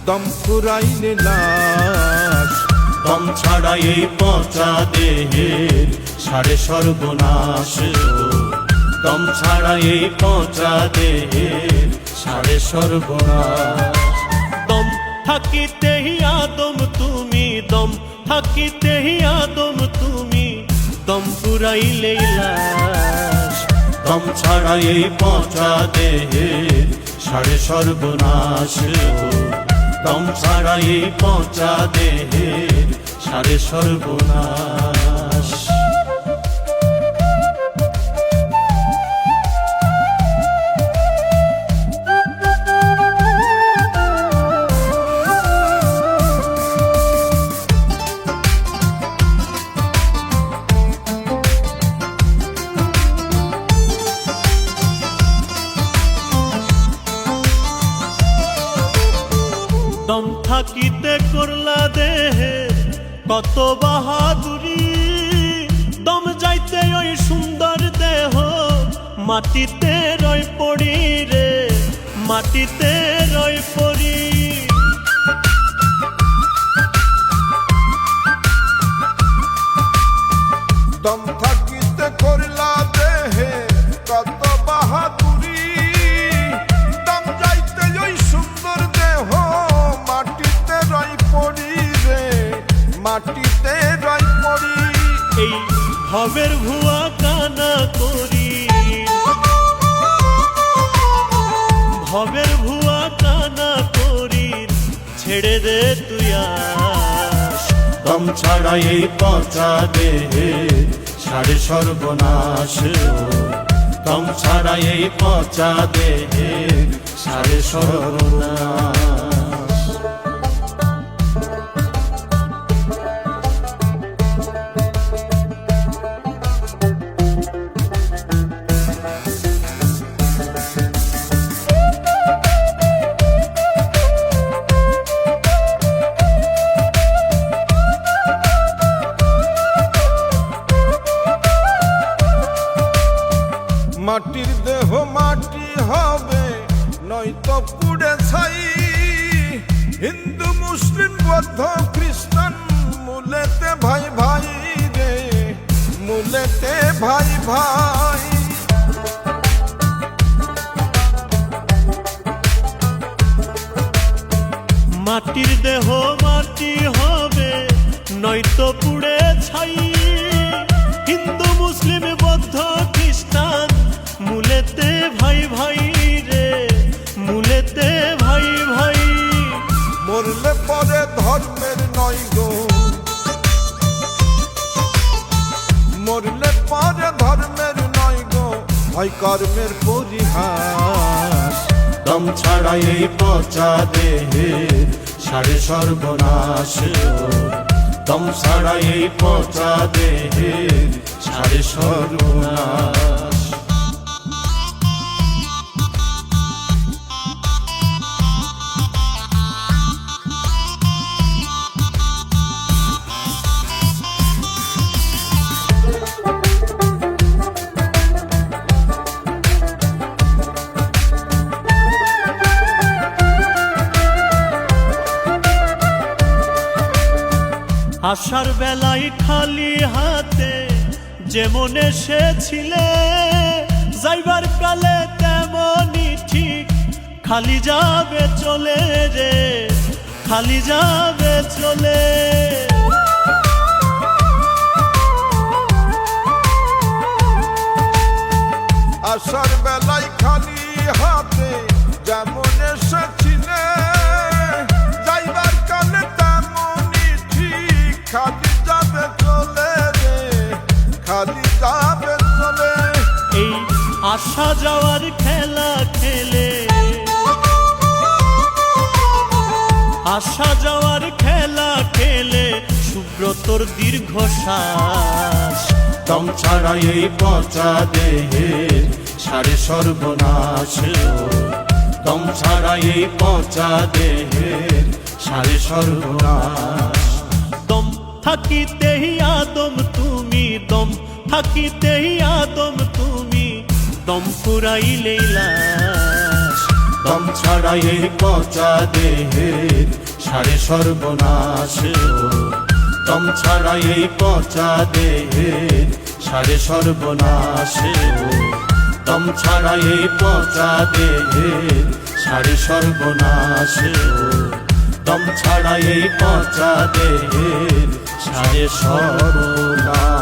দম ফুরাইলে লাশ। দম ছাড়া এই পচা দেহের সারে সর্বনাশ গো। দম ছাড়া এই পচা দেহের সারে সর্বনাশ। দম থাকিতেই আদম তুমি, দম থাকিতেই আদম তুমি, দম ফুরাইলে লাশ। দম ছাড়া এই পচা দেহের সারে সর্বনাশ গো। দম ছাড়া এই পচা দেহের সারে সর্বনাশ। দম থাকিতে করলা দেহে কত বাহাদুরি, দম যাইতে ওই সুন্দর দেহ মাটিতে রয় পড়ি রে, মাটিতে রয় পড়ি। দম থাকিতে করলা দেহে কত বাহাদুরি, দম যাইতে ওই সুন্দর দেহ মাটিতে রই পড়ি রে, মাটিতে রই পড়ি। এই ভবের ভুয়া কানা করি, ভবের ভুয়া কানা করি, ছেড়ে দে তুই আস। দম ছাড়া এই পচা দেহের সারে সর্বনাশ গো। দম ছাড়া এই পচা দেহের সারে সর্বনাশ। মাটির দেহ মাটি হবে নয়তো পুড়ে ছাই। হিন্দু মুসলিম বৌদ্ধ খ্রিস্টান মূলেতে ভাই ভাই রে, মূলেতে ভাই ভাই। মাটির দেহ মাটি হবে নয়তো পুড়ে ছাই। হিন্দু মুসলিম বৌদ্ধ খ্রিস্টান মূলেতে ভাই ভাই রে, মূলেতে ভাই ভাই। মরলে পরে ধর্মের নয় গো, মরলে পরে ধর্মের নয় গো, হয় কর্মের পরিহাস। দম ছাড়া এই পচা দেহের সারে সর্বনাশ গো। দম ছাড়া এই পচা দেহের সারে সর্বনাশ। আসার বেলায় খালি হাতে যেমন এসেছিলে, যাইবার কালে তেমনই ঠিক খালি যাবে চলে রে, খালি যাবে চলে। আসার বেলায় খালি হাতে যেমন এসেছিলে, যাইবার কালে তেমনই ঠিক খালি যাবে চলে রে, খালি যাবে চলে। এই আসা যাওয়ার খেলা খেলে, আসা যাওয়ার খেলা খেলে সুব্রতর দীর্ঘশ্বাস। দম ছাড়া এই পচা দেহের সারে সর্বনাশ গো। দম ছাড়া এই পচা দেহের সারে সর্বনাশ। দম থাকিতেই আদম তুমি, দম থাকিতেই আদম তুমি, দম ফুরাইলেই লাশ। দম ছাড়া এই পচা দেহের সারে সর্বনাশ দম ছাড়া এই পচা দেহের সারে সর্বনাশ দম ছাড়া এই পচা দেহের সারে সর্বনাশ দম ছাড়া এই পচা দেহের সারে সর্বনাশ